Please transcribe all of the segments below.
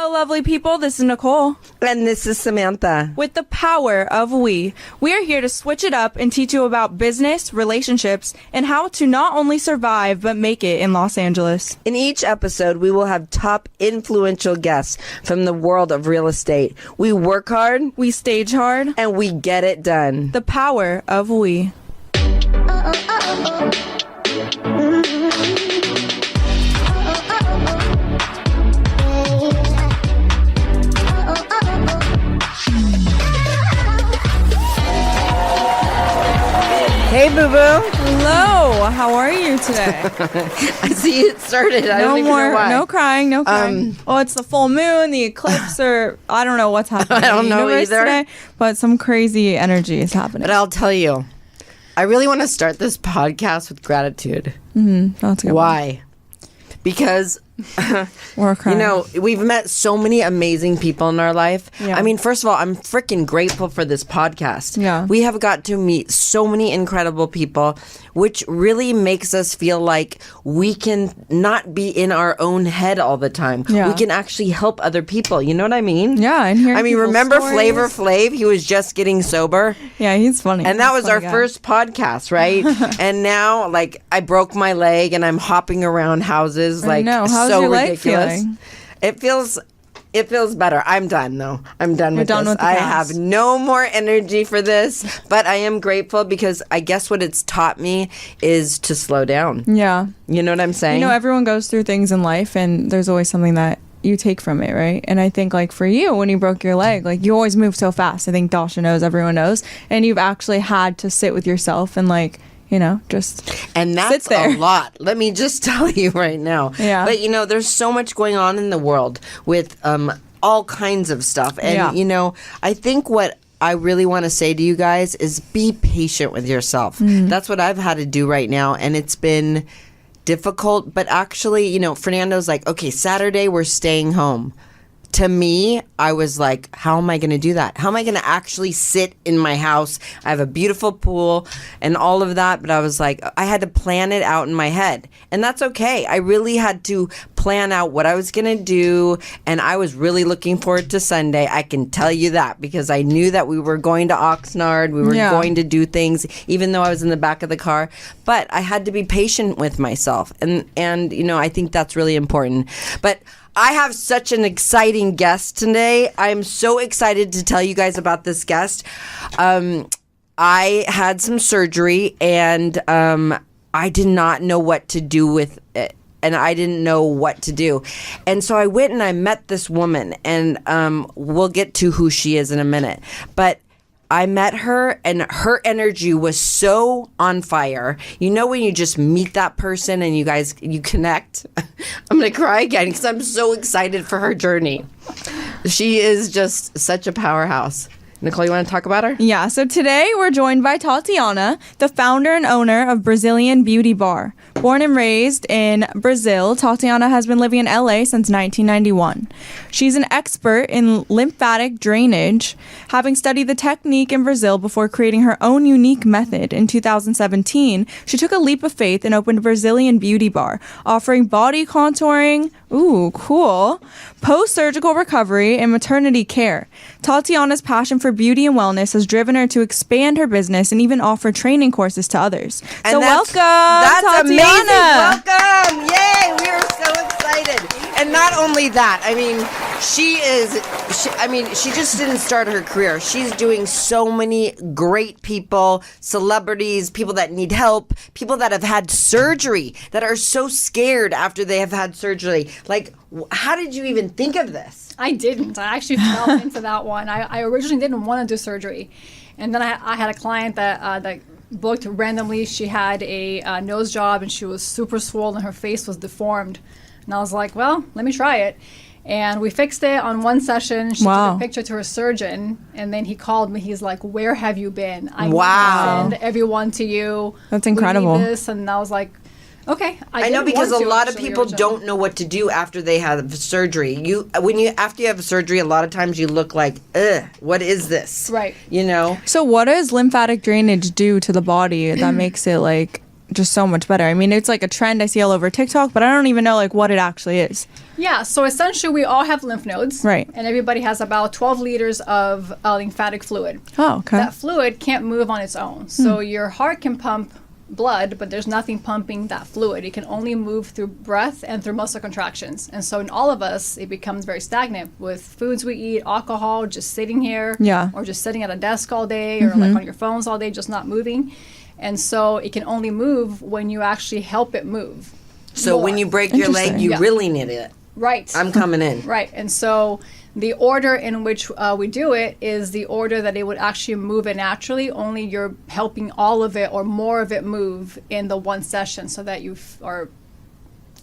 Hello, lovely people. This is Nicole. And this is Samantha. With the power of we are here to switch it up and teach you about business, relationships, and how to not only survive, but make it in Los Angeles. In each episode, we will have top influential guests from the world of real estate. We work hard, we stage hard, and we get it done. The power of we. Hey, boo-boo. Hello. How are you today? I see it started. I don't even know why. No crying. It's the full moon, the eclipse, or I don't know what's happening. I don't know either. Today, but some crazy energy is happening. But I'll tell you, I really want to start this podcast with gratitude. That's a good Why? Because... You know, we've met so many amazing people in our life. Yeah. I mean, first of all, I'm freaking grateful for this podcast. Yeah. We have got to meet so many incredible people, which really makes us feel like we can not be in our own head all the time. Yeah. We can actually help other people. You know what I mean? Yeah, and hearing I mean, people's remember stories. Flavor Flav? He was just getting sober. Yeah, he's funny. And that He's was our guy. first podcast, right? And now, like, I broke my leg and I'm hopping around houses, like, How's so your leg ridiculous. feeling? It feels better. I'm done though. I'm done with done this. with the I cast. have no more energy for this, but I am grateful because I guess what it's taught me is to slow down. Yeah. You know what I'm saying? You know, everyone goes through things in life, and there's always something that you take from it, right? And I think, like, for you, when you broke your leg, like, you always move so fast. I think Dasha knows, everyone knows. And you've actually had to sit with yourself and, like, you know, just and that's sit there. a lot. Let me just tell you right now. Yeah. But, you know, there's so much going on in the world with all kinds of stuff. And, you know, I think what I really want to say to you guys is be patient with yourself. That's what I've had to do right now. And it's been difficult. But actually, you know, Fernando's like, okay, Saturday we're staying home. To me, I was like, how am I going to do that? How am I going to actually sit in my house? I have a beautiful pool and all of that. But I was like, I had to plan it out in my head. And that's okay. I really had to plan out what I was going to do. And I was really looking forward to Sunday. I can tell you that because I knew that we were going to Oxnard. We were going to do things, even though I was in the back of the car. But I had to be patient with myself. And you know, I think that's really important. But I have such an exciting guest today. I'm so excited to tell you guys about this guest. I had some surgery and I did not know what to do with it. And I didn't know what to do. And so I went and I met this woman. And we'll get to who she is in a minute. But I met her and her energy was so on fire. You know when you just meet that person and you connect? I'm going to cry again because I'm so excited for her journey. She is just such a powerhouse. Nicole, you want to talk about her? Yeah, so today we're joined by Tatiana, the founder and owner of Brazilian Beauty Bar. Born and raised in Brazil, Tatiana has been living in LA since 1991. She's an expert in lymphatic drainage, having studied the technique in Brazil before creating her own unique method. In 2017, she took a leap of faith and opened a Brazilian Beauty Bar, offering body contouring, post-surgical recovery, and maternity care. Tatiana's passion for beauty and wellness has driven her to expand her business and even offer training courses to others. And so welcome, that's Tatiana. Amazing. Welcome. Yay. We are so excited. And not only that, I mean, she just didn't start her career. She's doing so many great people, celebrities, people that need help, people that have had surgery, that are so scared after they have had surgery. Like, how did you even think of this? I didn't. I actually fell into that one. I originally didn't want to do surgery. And then I had a client that booked randomly. She had a nose job and she was super swollen. Her face was deformed. And I was like, well, let me try it. And we fixed it on one session. She took a picture to her surgeon. And then he called me. He's like, where have you been? I need to send everyone to you. That's incredible. We need this. And I was like, okay. I know because a lot of people don't know what to do after they have surgery. After you have surgery, a lot of times you look like, ugh, what is this? Right. You know? So what does lymphatic drainage do to the body that makes it like just so much better. I mean, it's like a trend I see all over TikTok, but I don't even know like what it actually is. Yeah, so essentially we all have lymph nodes. Right. And everybody has about 12 liters of lymphatic fluid. Oh, okay. That fluid can't move on its own. So your heart can pump blood, but there's nothing pumping that fluid. It can only move through breath and through muscle contractions. And so in all of us, it becomes very stagnant with foods we eat, alcohol, just sitting here, or just sitting at a desk all day, or like on your phones all day, just not moving. And so it can only move when you actually help it move. So when you break your leg, you really need it. Right. I'm coming in. Right. And so the order in which we do it is the order that it would actually move it naturally, only you're helping all of it or more of it move in the one session so that you are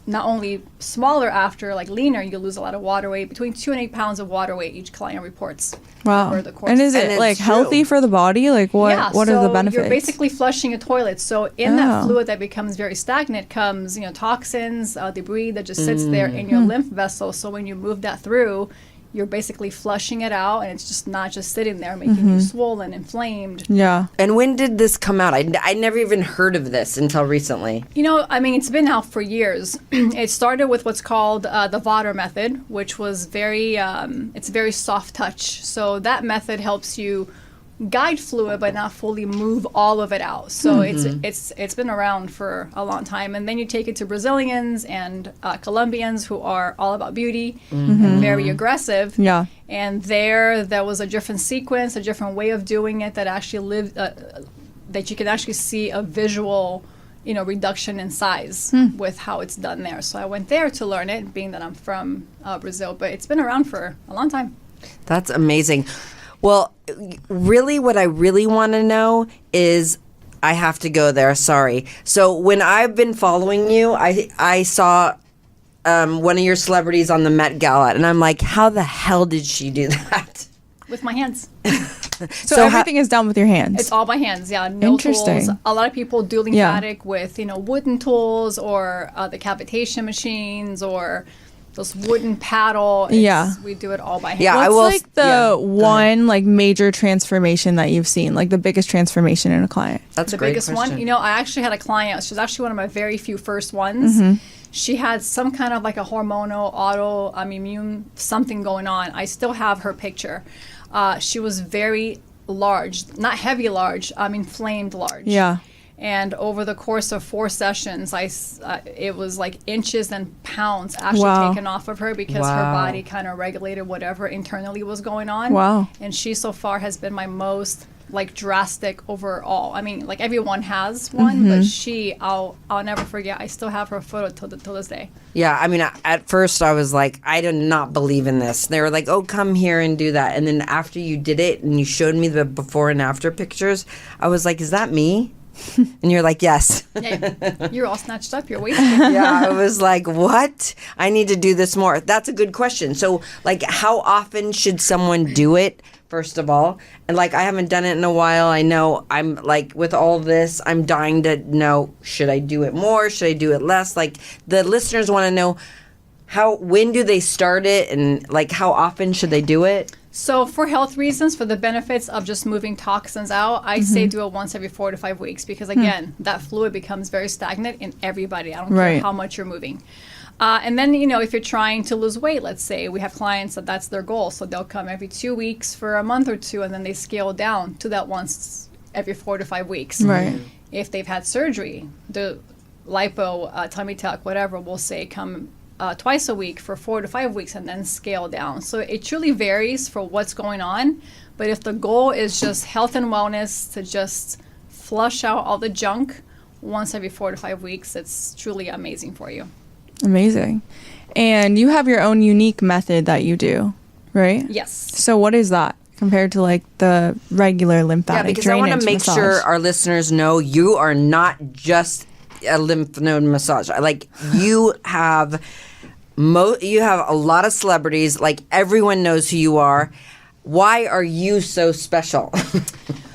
not only smaller after, like leaner, you lose a lot of water weight, between 2 and 8 pounds of water weight each client reports. Wow. Over the course. And is it like healthy for the body? Like what are the benefits? You're basically flushing a toilet. So in that fluid that becomes very stagnant comes, toxins, debris that just sits there in your lymph vessel. So when you move that through, you're basically flushing it out, and it's just not just sitting there making you swollen, inflamed. Yeah. And when did this come out? I never even heard of this until recently. It's been out for years. It started with what's called the Vater method, which was it's very soft touch. So that method helps you guide fluid but not fully move all of it out. So it's been around for a long time. And then you take it to Brazilians and Colombians who are all about beauty and very aggressive. Yeah. And there was a different sequence, a different way of doing it that actually lived that you can actually see a visual reduction in size with how it's done there. So I went there to learn it, being that I'm from Brazil, but it's been around for a long time. That's amazing. Well, really, what I really want to know is, I have to go there, sorry. So when I've been following you, I saw one of your celebrities on the Met Gala, and I'm like, how the hell did she do that? With my hands. So everything is done with your hands? It's all by hands, yeah. No Interesting. tools. A lot of people do lymphatic with, wooden tools or the cavitation machines or those wooden paddle. We do it all by hand. Yeah, What's one like major transformation that you've seen, like the biggest transformation in a client? That's the a great biggest question. one. I actually had a client. She was actually one of my very few first ones. She had some kind of like a hormonal autoimmune something going on. I still have her picture. She was very large, not heavy large, inflamed large. Yeah. And over the course of 4 sessions, it was like inches and pounds actually taken off of her because her body kind of regulated whatever internally was going on. Wow. And she so far has been my most drastic overall. Like everyone has one, but I'll never forget. I still have her photo till this day. Yeah, at first I was like, I do not believe in this. They were like, oh, come here and do that. And then after you did it and you showed me the before and after pictures, I was like, is that me? And you're like, yes. Yeah, you're all snatched up. You're waiting. Yeah, I was like, what? I need to do this more. That's a good question. So, how often should someone do it, first of all? And, I haven't done it in a while. I know I'm, with all this, I'm dying to know, should I do it more? Should I do it less? The listeners want to know, when do they start it? And, how often should they do it? So for health reasons, for the benefits of just moving toxins out, I say do it once every 4 to 5 weeks because, again, that fluid becomes very stagnant in everybody. I don't care how much you're moving. And then, if you're trying to lose weight, let's say, we have clients that's their goal. So they'll come every 2 weeks for a month or two, and then they scale down to that once every 4 to 5 weeks. Right. If they've had surgery, the lipo, tummy tuck, whatever, we'll say come twice a week for 4 to 5 weeks and then scale down. So it truly varies for what's going on. But if the goal is just health and wellness, to just flush out all the junk once every 4 to 5 weeks, it's truly amazing for you. Amazing. And you have your own unique method that you do, right? Yes. So what is that compared to the regular lymphatic drainage? Yeah, because I want to make sure our listeners know you are not just a lymph node massage. You have you have a lot of celebrities. Everyone knows who you are. Why are you so special?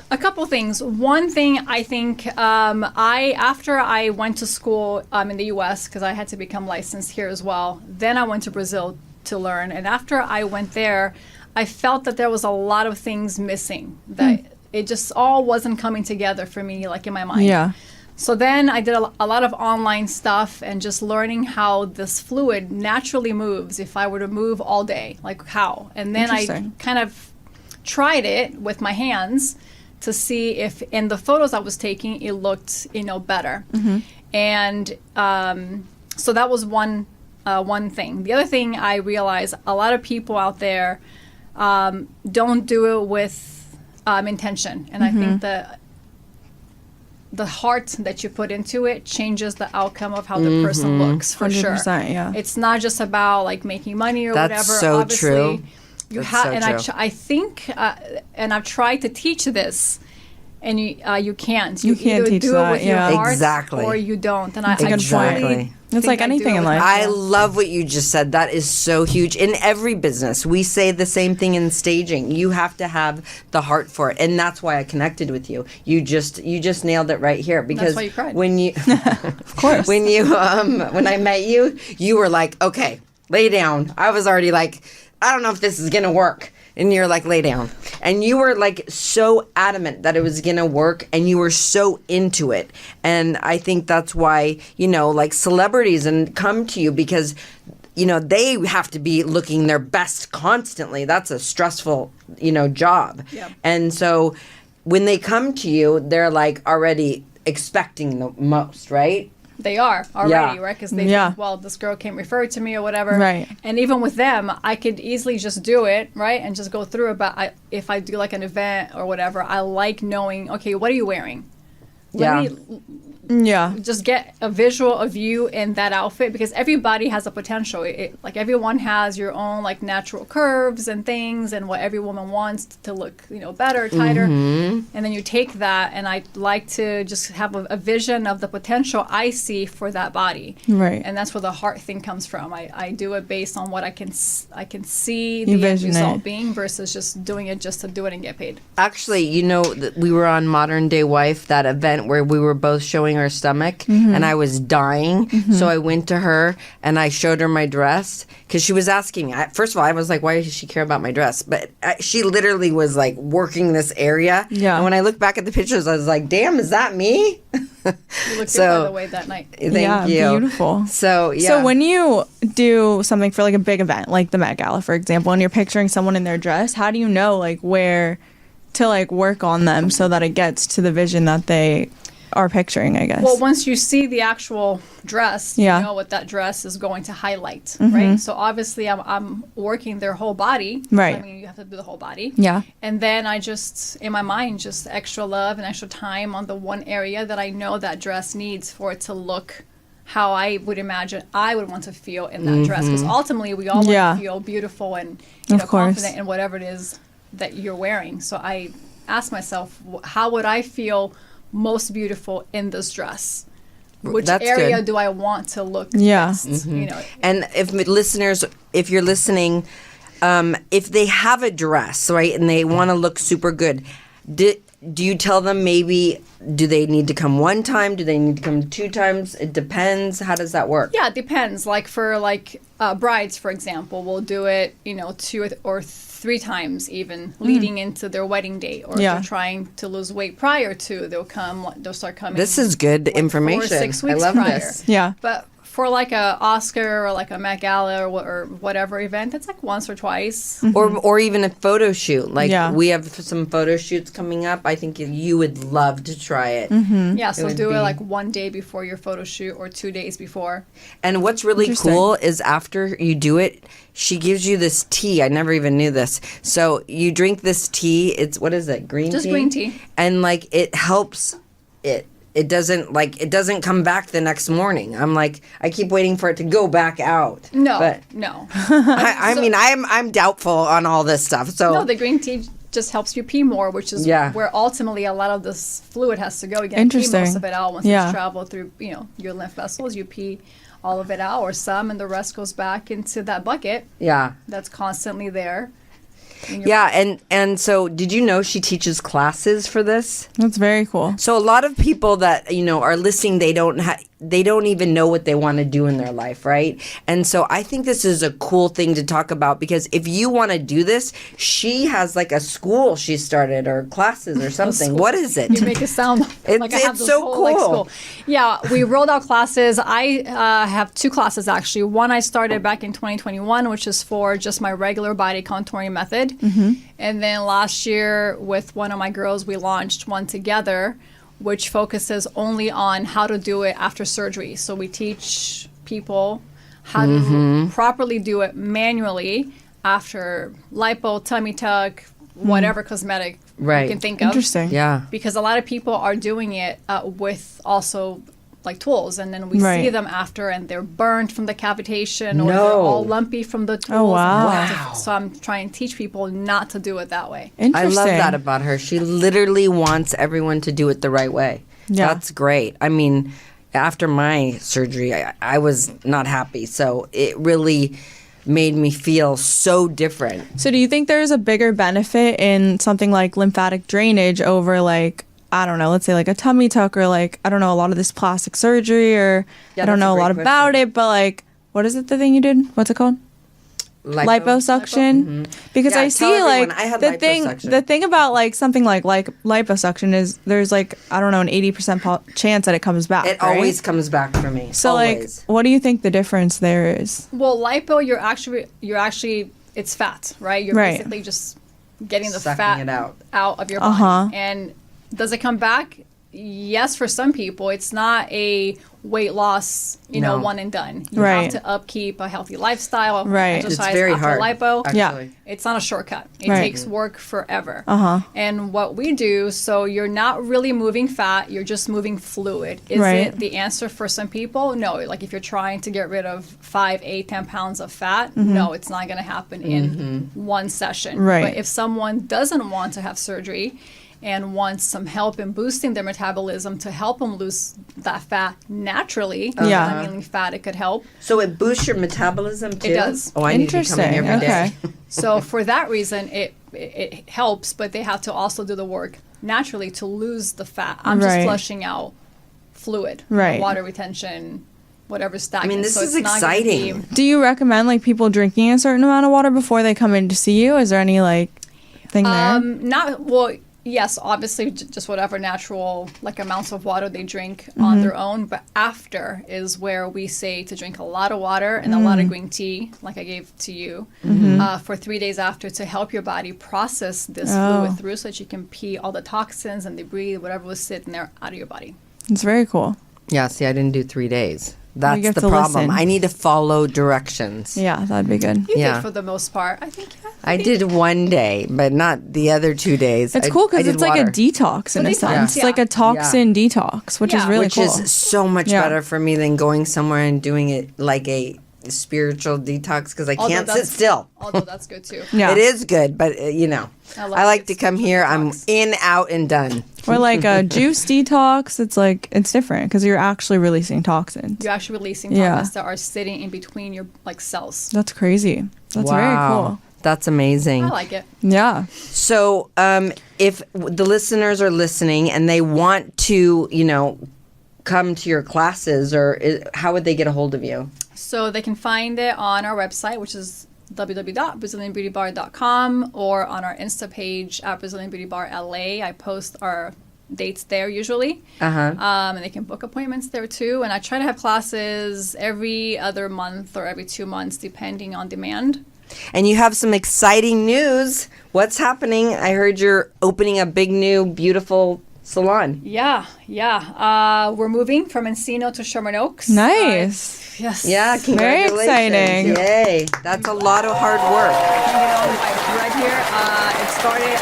A couple things. One thing, I think, after I went to school in the U.S., because I had to become licensed here as well, then I went to Brazil to learn. And after I went there, I felt that there was a lot of things missing, that it just all wasn't coming together for me, in my mind. Yeah. So then I did a lot of online stuff and just learning how this fluid naturally moves if I were to move all day, like how. And then I kind of tried it with my hands to see if in the photos I was taking, it looked, better. And so that was one thing. The other thing I realized, a lot of people out there don't do it with intention. And I think the heart that you put into it changes the outcome of how the person looks, for sure. Yeah. It's not just about like making money or That's whatever. so Obviously, true. You That's have, so and true. I think, and I've tried to teach this, and you can't. You can't either teach do that, it with yeah. your heart Exactly. or you don't. And That's a I good point. truly It's like think I do anything it in with life. my I love what you just said. That is so huge. In every business, we say the same thing in staging. You have to have the heart for it, and that's why I connected with you. You just nailed it right here. Because why you cried. when you, Of course. when I met you, you were like, okay, lay down. I was already like, I don't know if this is gonna work. And you're like, lay down. And you were like so adamant that it was going to work, and you were so into it. And I think that's why, like celebrities and come to you because, they have to be looking their best constantly. That's a stressful, job. Yep. And so when they come to you, they're like already expecting the most, right? They are already, right? Because they Yeah. think, well, this girl came referred to me or whatever. Right. And even with them, I could easily just do it, right? And just go through it. But if I do like an event or whatever, I like knowing, okay, what are you wearing? Let me Yeah. just get a visual of you in that outfit, because everybody has a potential. Like everyone has your own like natural curves and things, and what every woman wants to look, better, tighter. And then you take that, and I like to just have a vision of the potential I see for that body. Right. And that's where the heart thing comes from. I do it based on what I can see You the end vision result it. being versus just doing it just to do it and get paid. Actually, we were on Modern Day Wife, that event where we were both showing our stomach, and I was dying. So I went to her and I showed her my dress because she was asking me. First of all, I was like, why does she care about my dress? But she literally was like working this area. Yeah. And when I look back at the pictures, I was like, damn, is that me? You looked good, by the way, that night. Thank you. Beautiful. So, yeah. So when you do something for like a big event, like the Met Gala, for example, and you're picturing someone in their dress, how do you know like where to like work on them so that it gets to the vision that they are picturing, I guess? Well, once you see the actual dress, Yeah. you know what that dress is going to highlight, right? So obviously I'm working their whole body. Right. I mean, you have to do the whole body. Yeah. And then I just, in my mind, just extra love and extra time on the one area that I know that dress needs for it to look how I would imagine I would want to feel in that dress. Because ultimately, we all want Yeah. to feel beautiful and Of course. confident in whatever it is that you're wearing. So I ask myself, how would I feel most beautiful in this dress? Which That's area good. do I want to look Yeah. best? And if you're listening, if they have a dress, right, and they want to look super good, do you tell them maybe, do they need to come one time? Do they need to come 2 times? It depends. How does that work? Yeah, it depends. Like for brides, for example, we'll do it, 2 or 3 times even leading into their wedding date. Or Yeah. if they're trying to lose weight prior to, they'll start coming. This is good like 4 or information. 6 weeks I love prior. this. Yeah. But for like a Oscar or like a Met Gala or whatever event, it's like once or twice. Or even a photo shoot. Like Yeah. we have some photo shoots coming up. I think you would love to try it. Yeah, so would do be- it like 1 day before your photo shoot or 2 days before. And what's really Interesting. cool is after you do it, she gives you this tea. I never even knew this. So you drink this tea. It's, what is it? Green tea? Just green tea. And like it helps it. It doesn't come back the next morning. I'm like, I keep waiting for it to go back out. No, But no. I mean, I'm doubtful on all this stuff. So No, the green tea just helps you pee more, which is Yeah. where ultimately a lot of this fluid has to go. You get pee Interesting. most of it out once Yeah. it's traveled through, your lymph vessels. You pee all of it out, or some, and the rest goes back into that bucket yeah. that's constantly there. in your Yeah, and so did you know she teaches classes for this? That's very cool. So a lot of people that are listening, they don't even know what they want to do in their life, right? And so I think this is a cool thing to talk about, because if you want to do this, she has like a school she started or classes or something. What is it? You make it sound like I have it's this so whole, cool. like, school. Yeah, we rolled out classes. I have 2 classes actually. One I started back in 2021, which is for just my regular body contouring method. And then last year with one of my girls, we launched one together, which focuses only on how to do it after surgery. So we teach people how to properly do it manually after lipo, tummy tuck, whatever cosmetic you can think of. Interesting. Yeah. Because a lot of people are doing it with also like tools, and then we see them after and they're burned from the cavitation, or they're all lumpy from the tools. Oh, wow. So I'm trying to teach people not to do it that way. I Interesting. love that about her. She literally wants everyone to do it the right way. Yeah. That's great. I mean, after my surgery, I was not happy. So it really made me feel so different. So do you think there's a bigger benefit in something like lymphatic drainage over like, I don't know, let's say like a tummy tuck, or like, I don't know, a lot of this plastic surgery, or I don't know a lot about it, but like, what is it, the thing you did? What's it called? Liposuction. Because Yeah, I tell see everyone, like I had the liposuction. thing about like something like liposuction is there's like, I don't know, an 80% chance that it comes back. It right? always comes back for me. So always. like, what do you think the difference there is? Well, lipo, you're actually it's fat, right? You're Right. basically just getting the Sucking fat it out. of your body. And does it come back? Yes, for some people. It's not a weight loss, No. one and done. You Right. have to upkeep a healthy lifestyle, Right. It's exercise very after hard. lipo. Yeah. Actually. It's not a shortcut. It Right. takes work forever. Uh-huh. And what we do, so you're not really moving fat, you're just moving fluid. Is Right. it the answer for some people? No. Like if you're trying to get rid of 5, 8, 10 pounds of fat, no, it's not going to happen in one session. Right. But if someone doesn't want to have surgery and wants some help in boosting their metabolism to help them lose that fat naturally, Yeah. mainly fat, it could help. So it boosts your metabolism too? does. Oh, I need to be coming Interesting. every day. Okay. So for that reason, it helps, but they have to also do the work naturally to lose the fat. I'm Right. just flushing out fluid, Right. water retention, whatever's stagnant. this so is it's not gonna be- exciting. Do you recommend like people drinking a certain amount of water before they come in to see you? Is there any like thing there? Yes, obviously just whatever natural like amounts of water they drink on their own, but after is where we say to drink a lot of water and a lot of green tea, like I gave to you, for 3 days after, to help your body process this fluid through, so that you can pee all the toxins and debris, whatever was sitting there, out of your body. It's very cool. Yeah, see, I didn't do 3 days. That's get the to problem. listen. I need to follow directions. Yeah, that'd be good. You Yeah. did for the most part, I think. Yeah, I did 1 day, but not the other 2 days. It's I- cool I because did it's like a water. detox in a detox, sense. yeah. Like a toxin detox, which is Yeah. really Which cool. is so much Yeah. better for me than going somewhere and doing it like a spiritual detox, because I Although can't sit that's- still. although that's good too. Yeah. It is good, but I love I like it. to come here. I'm Detox. in, out, and done. Or like a juice detox. It's like, it's different because you're actually releasing toxins. You're actually releasing Yeah. toxins that are sitting in between your like cells. That's crazy. That's very cool. That's amazing. I like it. Yeah. So, if the listeners are listening and they want to, come to your classes, how would they get a hold of you? So they can find it on our website, which is www.brazilianbeautybar.com, or on our Insta page at Brazilian Beauty Bar LA. I post our dates there usually. And they can book appointments there too. And I try to have classes every other month or every 2 months, depending on demand. And you have some exciting news. What's happening? I heard you're opening a big new beautiful salon. Yeah. We're moving from Encino to Sherman Oaks. Nice. Yes. Yeah, Very congratulations. exciting. Yay. That's a lot of hard work. Right here, I started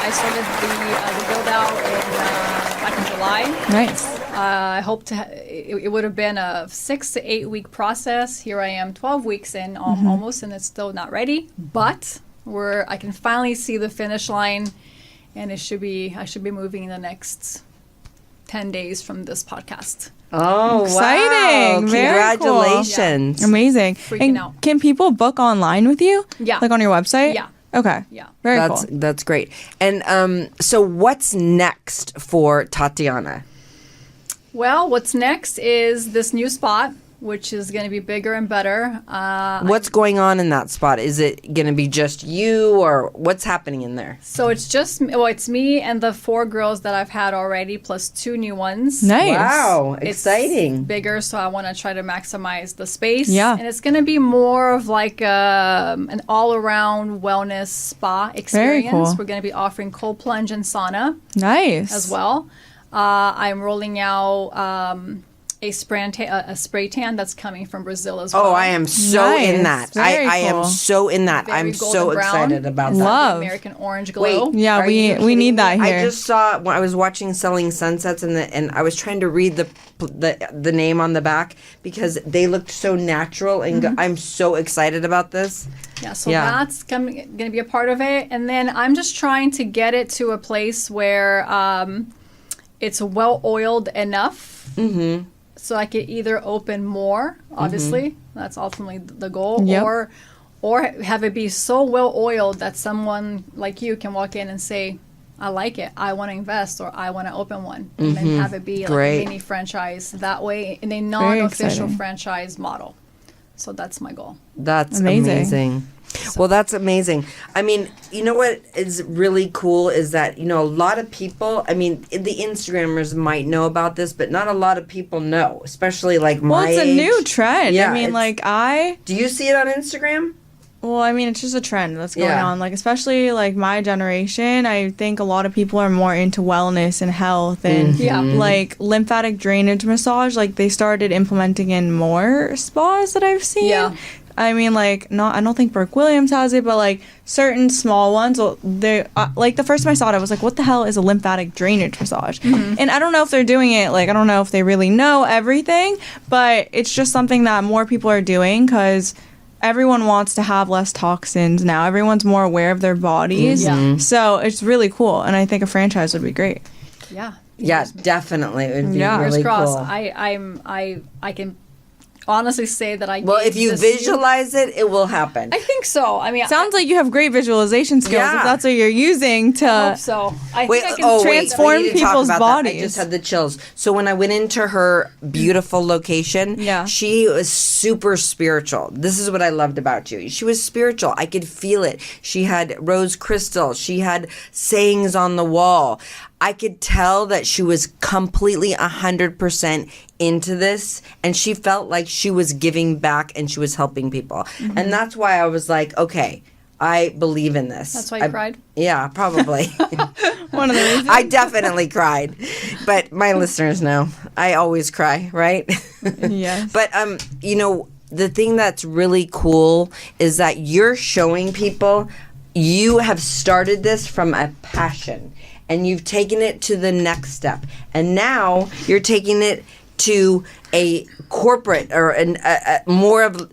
the build out back in July. Nice. I hope it would have been a 6 to 8 week process. Here I am 12 weeks in almost, and it's still not ready, but I can finally see the finish line, and I should be moving in the next 10 days from this podcast. Oh, Exciting. wow. Very cool. Congratulations. Amazing. Freaking And out. can people book online with you? Yeah. Like on your website? Yeah. Okay. Yeah. Very That's cool. that's great. And so what's next for Tatiana? Well, what's next is this new spot, which is going to be bigger and better. What's going on in that spot? Is it going to be just you, or what's happening in there? So it's me and the 4 girls that I've had already, plus 2 new ones. Nice. Wow, It's exciting. bigger, so I want to try to maximize the space. Yeah. And it's going to be more of like an all-around wellness spa experience. cool. We're going to be offering cold plunge and sauna Nice. as well. I'm rolling out a spray tan that's coming from Brazil as well. Oh, I am so in Nice. that. I Very am cool. so in that. Very I'm golden so brown. excited about that. Love. American orange glow. Wait, Yeah, are we- you we kidding need that me? here. I just saw when I was watching Selling Sunsets, and I was trying to read the name on the back because they looked so natural, and I'm so excited about this. Yeah, so Yeah. that's going to be a part of it. And then I'm just trying to get it to a place where it's well oiled enough. Mm-hmm. So I could either open more, obviously, that's ultimately the goal, Yep. or have it be so well oiled that someone like you can walk in and say, I like it, I want to invest, or I want to open one, and then have it be like Great. a mini franchise that way in a non-official exciting. franchise model. So that's my goal. That's Amazing. amazing. Well, that's amazing. I mean, you know what is really cool is that, a lot of people, I mean, the Instagrammers might know about this, but not a lot of people know, especially like my Well, it's a age. new trend. Yeah, I mean, it's- Do you see it on Instagram? it's just a trend that's going Yeah. on. Like, especially like my generation, I think a lot of people are more into wellness and health and Yeah. like lymphatic drainage massage. Like, they started implementing in more spas that I've seen. Yeah. I mean, like, I don't think Burke Williams has it, but like certain small ones, they like the first time I saw it, I was like, what the hell is a lymphatic drainage massage? And I don't know if they're doing it, like, I don't know if they really know everything, but it's just something that more people are doing because everyone wants to have less toxins now. Everyone's more aware of their bodies. Yeah. So it's really cool. And I think a franchise would be great. Yeah. Yeah, definitely. It would be Yeah. Fingers really crossed. cool. I can honestly say that I. Well, if gave you this visualize it, it will happen. I think so. I mean, Sounds like you have great visualization skills Yeah. if that's what you're using to. I hope so. I Wait, think I can transform we need to talk people's about that. I bodies. just had the chills. So when I went into her beautiful location, Yeah. she was super spiritual. This is what I loved about you. She was spiritual. I could feel it. She had rose crystal. She had sayings on the wall. I could tell that she was completely 100% into this, and she felt like she was giving back and she was helping people. And that's why I was like, okay, I believe in this. That's why you cried? Yeah, probably. One of the reasons. I definitely cried, but my listeners know I always cry, right? Yes. But the thing that's really cool is that you're showing people you have started this from a passion, and you've taken it to the next step, and now you're taking it to a corporate or more of.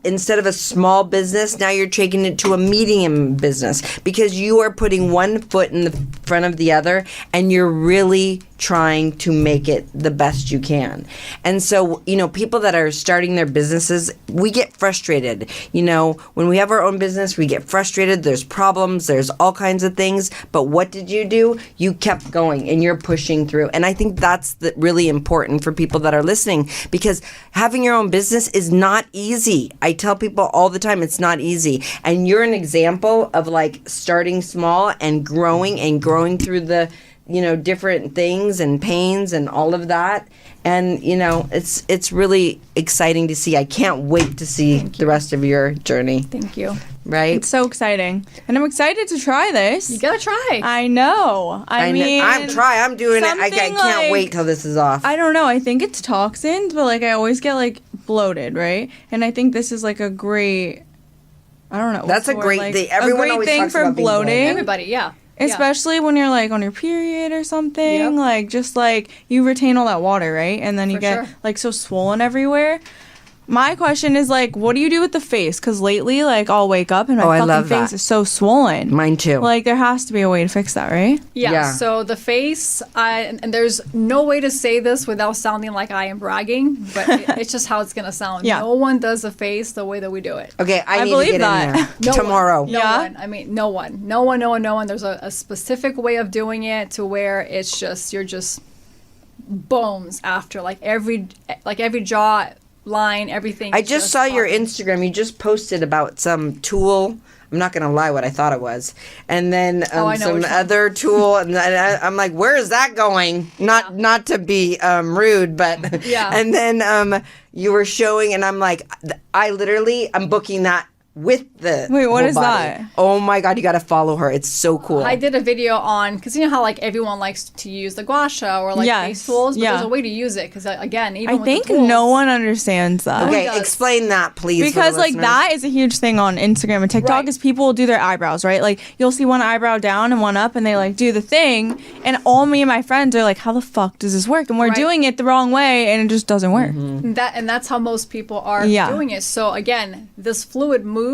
Instead of a small business, now you're taking it to a medium business because you are putting one foot in the front of the other, and you're really trying to make it the best you can. And so, people that are starting their businesses, we get frustrated. When we have our own business, we get frustrated. There's problems. There's all kinds of things. But what did you do? You kept going, and you're pushing through. And I think that's really important for people that are listening, because having your own business is not easy. I tell people all the time it's not easy. And you're an example of like starting small and growing through the different things and pains and all of that. And it's really exciting to see. I can't wait to see the rest of your journey. Thank you. Right? It's so exciting. And I'm excited to try this. You gotta try. I know. I mean, I'm doing it. I something can't wait till this is off. I don't know. I think it's toxins, but like I always get like bloated, right? And I think this is like a great. I don't know. That's a great thing. Everyone a great always thing talks for about being bloated. bloating. Everybody, yeah. Especially when you're like on your period or something, Yep. like just like you retain all that water, right? And then you For get sure. like so swollen everywhere. My question is like, what do you do with the face? Because lately, like I'll wake up and my I fucking love face that. is so swollen. Mine too. Like there has to be a way to fix that, right? Yeah. Yeah. So the face, and there's no way to say this without sounding like I am bragging, but it's just how it's gonna sound. Yeah. No one does a face the way that we do it. Okay, I need believe to get that. in there No tomorrow. One, no Yeah? one. I mean, no one. There's a specific way of doing it to where it's just you're just bones after, like every jaw line, everything. I just saw your Instagram. You just posted about some tool. I'm not gonna lie, what I thought it was, and then some other tool, and I'm like, where is that going? Not to be rude, but yeah. And then you were showing, and I'm like, I'm booking that with the Wait, what whole is body. that? Oh my God, you got to follow her. It's so cool. I did a video on, because you know how like everyone likes to use the gua sha or like face tools, but there's a way to use it, because again, even with think the tools, no one understands that. Okay, explain that, please. Because like that is a huge thing on Instagram and TikTok. Right. Is people will do their eyebrows, right? Like you'll see one eyebrow down and one up, and they like do the thing, and all me and my friends are like, how the fuck does this work? And we're doing it the wrong way, and it just doesn't work. Mm-hmm. That's how most people are doing it. So again, this fluid moves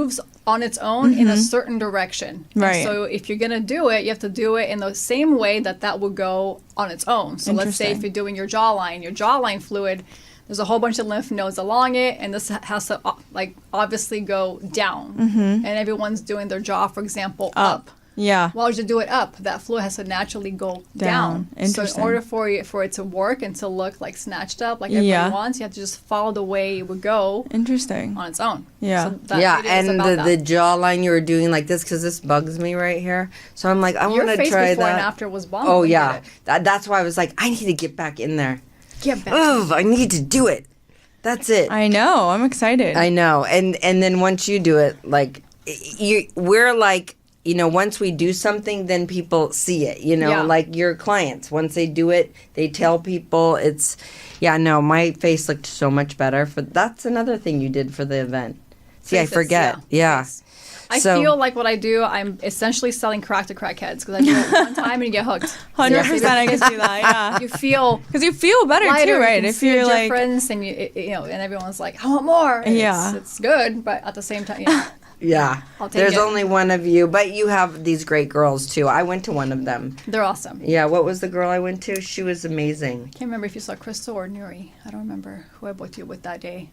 on its own in a certain direction. Right. And so if you're going to do it, you have to do it in the same way that will go on its own. So let's say if you're doing your jawline fluid, there's a whole bunch of lymph nodes along it, and this has to like obviously go down. And everyone's doing their jaw, for example, up. Yeah. Well, as you do it up, that fluid has to naturally go down. So in order for it to work and to look like snatched up, like everybody wants, you have to just follow the way it would go. Interesting. On its own. Yeah. So and the jawline you were doing like this, because this bugs me right here. So I'm like, I want to try that. Your face before and after was bomb. Oh yeah, that's why I was like, I need to get back in there. Get back. Oh, I need to do it. That's it. I know. I'm excited. I know. And then once you do it, like we're like, you know, once we do something, then people see it, you know, like your clients. Once they do it, they tell people. My face looked so much better. That's another thing you did for the event. See, I forget. Yeah. I feel like what I do, I'm essentially selling crack to crackheads, because I do it one time and you get hooked. 100% I can see that, yeah. You feel... Because you feel better lighter, too, right? If you're like... difference, and and everyone's like, I want more. And it's good, but at the same time, Yeah. There's it. only one of you, but you have these great girls too. I went to one of them. They're awesome. Yeah, what was the girl I went to? She was amazing. I can't remember if you saw Crystal or Nuri. I don't remember who I booked you with that day.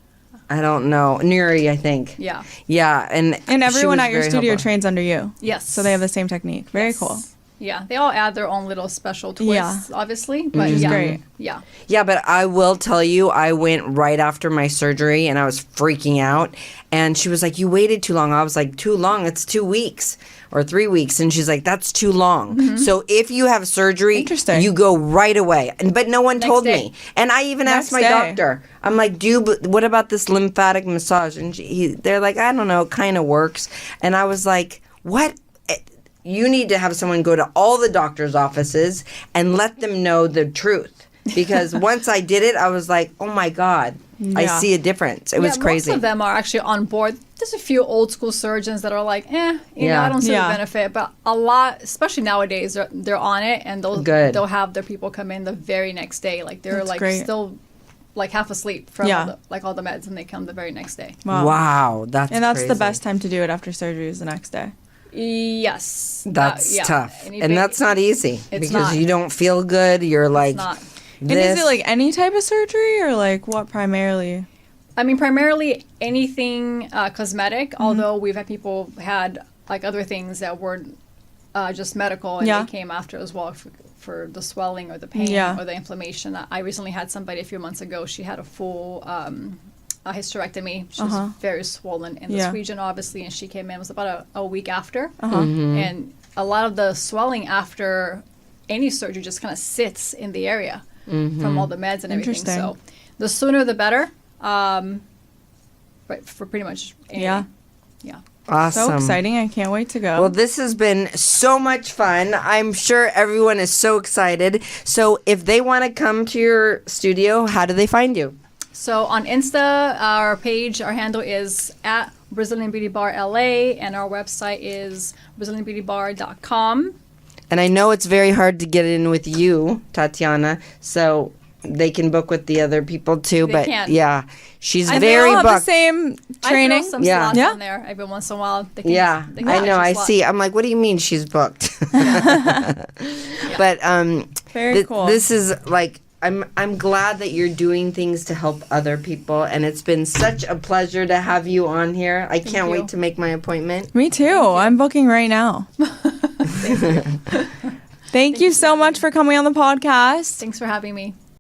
I don't know. Nuri, I think. Yeah. Yeah, and everyone at your studio trains under you. Yes. So they have the same technique. Very cool. Yeah, they all add their own little special twists, obviously. But great. Yeah. Yeah, but I will tell you, I went right after my surgery and I was freaking out. And she was like, you waited too long. I was like, too long? It's 2 weeks or 3 weeks. And she's like, that's too long. So if you have surgery, you go right away. But no one told me. And I even asked my doctor. I'm like, what about this lymphatic massage? And they're like, I don't know, it kind of works. And I was like, what? You need to have someone go to all the doctor's offices and let them know the truth. Because once I did it, I was like, oh my God, I see a difference. It was crazy. Most of them are actually on board. There's a few old school surgeons that are like, I don't see the benefit. But a lot, especially nowadays, they're on it, and they'll have their people come in the very next day. Like they're still like half asleep from all the meds, and they come the very next day. Wow, that's the best time to do it after surgery is the next day. Yes. That's tough. And that's not easy because you don't feel good. You're like, and is it like any type of surgery or like what primarily? I mean, primarily anything cosmetic, although we've had people had like other things that were just medical and they came after as well for the swelling or the pain or the inflammation. I recently had somebody a few months ago, she had a full a hysterectomy. She was very swollen in this region, obviously, and she came in. It was about a week after, and a lot of the swelling after any surgery just kind of sits in the area from all the meds and everything. So the sooner the better. But for pretty much anything. Yeah. Awesome. So exciting. I can't wait to go. Well, this has been so much fun. I'm sure everyone is so excited. So if they want to come to your studio, how do they find you? So on Insta, our handle is at Brazilian Beauty Bar LA, and our website is BrazilianBeautyBar.com. And I know it's very hard to get in with you, Tatiana, so they can book with the other people too. But yeah, she's very booked. The same training. I throw some slots on there every once in a while. They can I know. I see. I'm like, what do you mean she's booked? But very cool. This is like. I'm glad that you're doing things to help other people, and it's been such a pleasure to have you on here. I can't wait to make my appointment. Me too. I'm booking right now. Thank you so much for coming on the podcast. Thanks for having me.